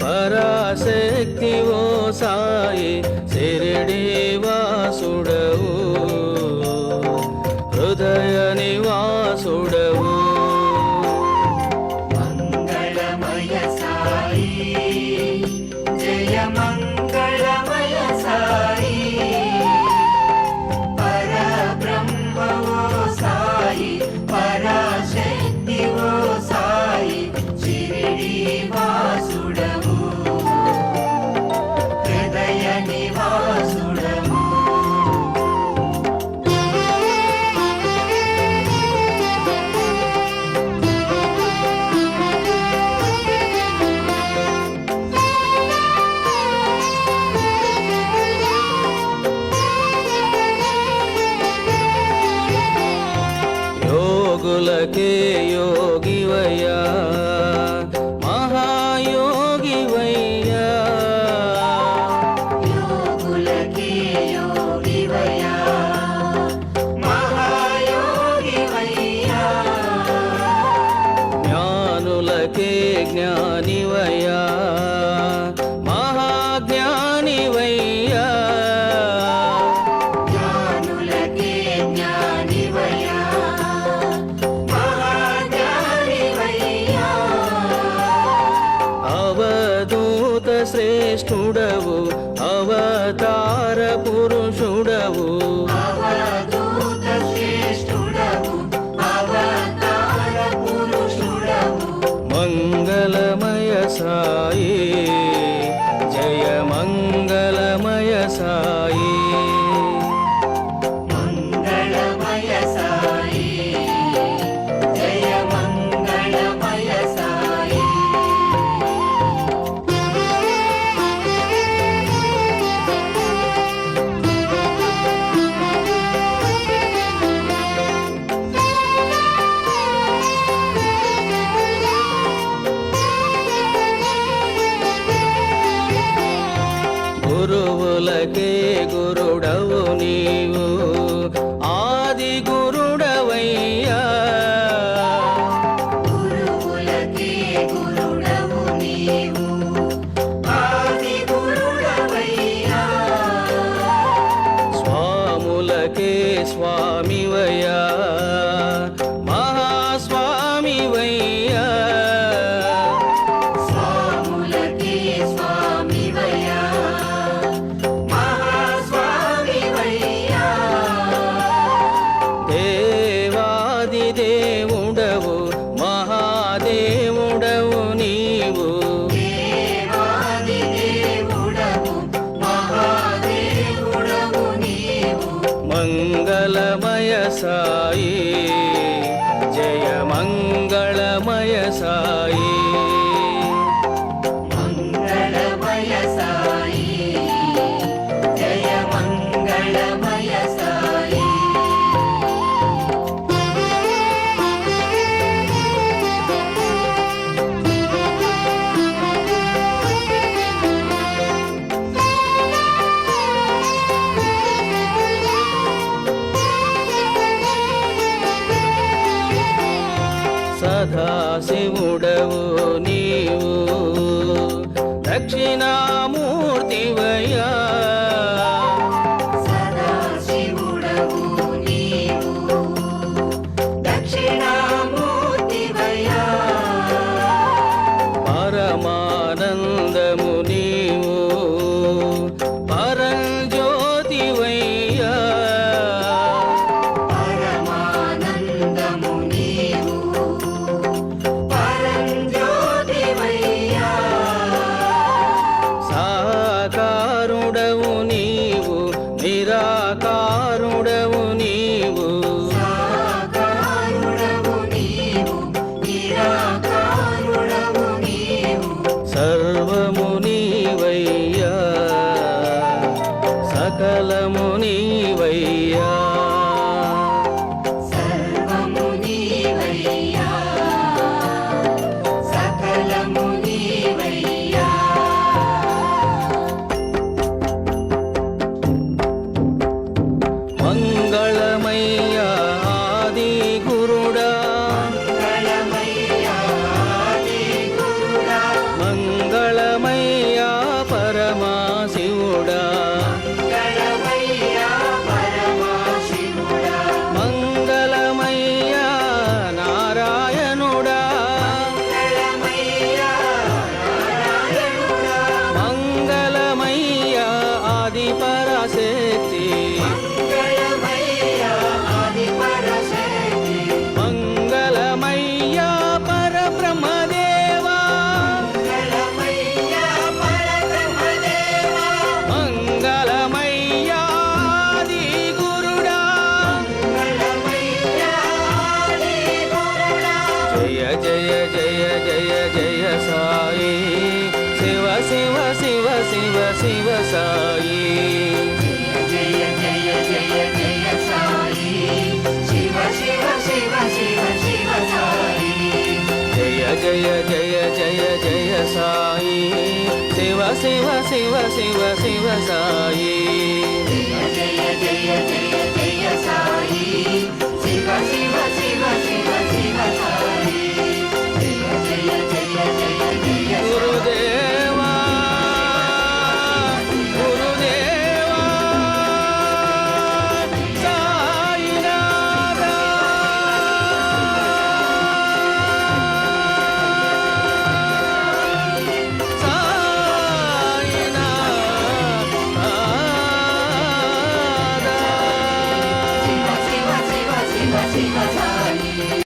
పరాశక్తివో సాయి శిరిడి వాసుడవు హృదయ నివాసుడవు మంగళమయ సాయి జయ మంగళమయ సాయి పరబ్రహ్మవో సాయి పరాశక్తివో సాయి శిరిడి వాసుడవు హృదయ నివాసుడవు యోగులకే యోగివయ్యా మహాయోగివయ్యా యోగులకే యోగివయ్యా మహాయోగివయ్యా జ్ఞానులకే జ్ఞానివయ్యా మహాజ్ఞానివయ్యా జ్ఞానులకే జ్ఞానివయ్యా మహాజ్ఞానివయ్యా అవధూత శ్రేష్ఠుడవు అవతార పురుషుడవు అవధూత శ్రేష్ఠుడవు అవతార పురుషుడవు మంగళమయ సాయి జయ మంగళమయ సాయి మంగళమయ సాయి జయ మంగళమయ సాయి గురువులకే గురుడవు నీవు ఆది గురుడవయ్యా గురువులకే గురుడవు నీవు ఆది గురుడవయ్యా స్వాములకే స్వామివయ్యా మహాస్వామివయ్యా స్వాములకే స్వామివయ్యా మహాస్వామివయ్యా దేవాది దేవుడవు మహాదేవుడవు నీవు దేవాది దేవుడవు మహాదేవుడవు నీవు మంగళమయ సాయి జయ మంగళమయ సాయి మంగళమయ సాయి జయ మంగళమయ సాయి సదాశివుడవు నీవు దక్షిణామూర్తివయ్యా సదాశివుడవు నీవు దక్షిణామూర్తివయ్యా పరమానందము నీవు పరంజ్యోతివయ్యా పరమానందము నీవు పరంజ్యోతివయ్యా సాకారుడవు నీవు నిరాకారుడవు నీవు సాకారుడవు నీవు నిరాకారుడవు నీవు సర్వము నీ శివ శివ శివ శివ సాయి జయ జయ జయ జయ సాయి శివ శివ శివ శివ శివ సాయి జయ జయ జయ జయ జయ సాయి శివ శివ శివ శివ శివ సాయి జయ జయ జయ జయ జయ సాయి శివ శివ శివ శివ శివ సాయి జయ జయ జయ జయ జయ గురుదేవా గురుదేవా సాయినాథా శివ శివ శివ శివ శివ సాయి